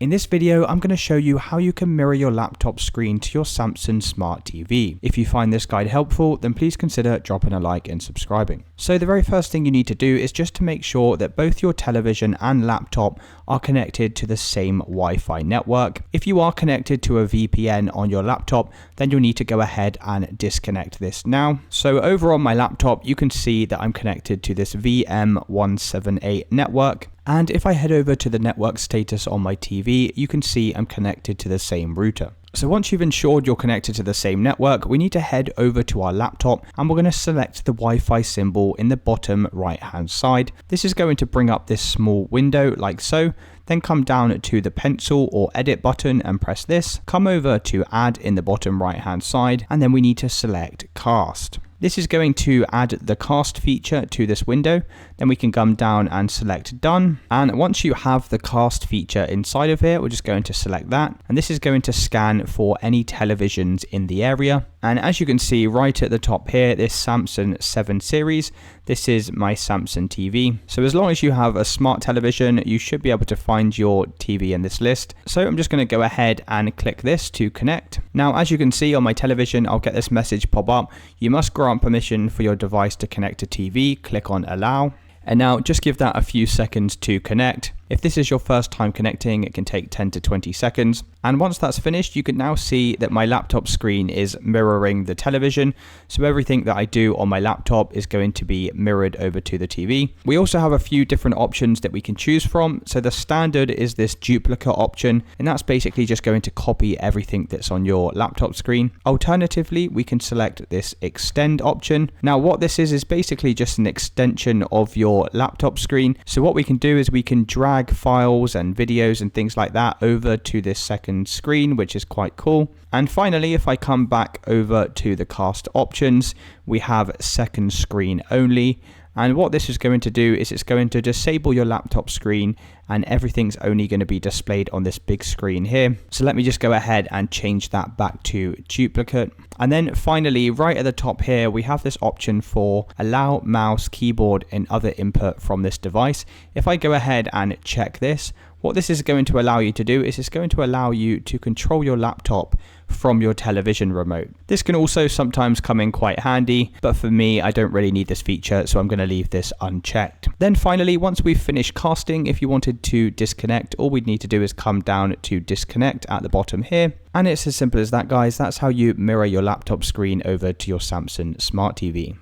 In this video, I'm going to show you how you can mirror your laptop screen to your Samsung Smart TV. If you find this guide helpful, then please consider dropping a like and subscribing. So the very first thing you need to do is just to make sure that both your television and laptop are connected to the same Wi-Fi network. If you are connected to a VPN on your laptop, then you'll need to go ahead and disconnect this now. So over on my laptop, you can see that I'm connected to this VM178 network. And if I head over to the network status on my TV, you can see I'm connected to the same router. So once you've ensured you're connected to the same network, we need to head over to our laptop and we're going to select the Wi-Fi symbol in the bottom right hand side. This is going to bring up this small window like so. Then come down to the pencil or edit button and press this. Come over to add in the bottom right hand side, and then we need to select cast. This is going to add the cast feature to this window. Then we can come down and select done. And once you have the cast feature inside of here, we're just going to select that. And this is going to scan for any televisions in the area. And as you can see right at the top here, this Samsung 7 series, this is my Samsung TV. So as long as you have a smart television, you should be able to find your TV in this list. So I'm just going to go ahead and click this to connect. Now, as you can see on my television, I'll get this message pop up. You must grant permission for your device to connect to TV. Click on allow. And now just give that a few seconds to connect. If this is your first time connecting, it can take 10 to 20 seconds. And once that's finished, you can now see that my laptop screen is mirroring the television. So everything that I do on my laptop is going to be mirrored over to the TV. We also have a few different options that we can choose from. So the standard is this duplicate option, and that's basically just going to copy everything that's on your laptop screen. Alternatively, we can select this extend option. Now what this is basically just an extension of your laptop screen. So what we can do is we can drag files and videos and things like that over to this second screen, which is quite cool. And finally, if I come back over to the cast options, we have second screen only. And what this is going to do is it's going to disable your laptop screen and everything's only going to be displayed on this big screen here. So let me just go ahead and change that back to duplicate. And then finally, right at the top here, we have this option for allow mouse, keyboard and other input from this device. If I go ahead and check this, what this is going to allow you to do is it's going to allow you to control your laptop from your television remote. This can also sometimes come in quite handy, but for me, I don't really need this feature, so I'm going to leave this unchecked. Then finally, once we've finished casting, if you wanted to disconnect, all we'd need to do is come down to disconnect at the bottom here. And it's as simple as that, guys. That's how you mirror your laptop screen over to your Samsung Smart TV.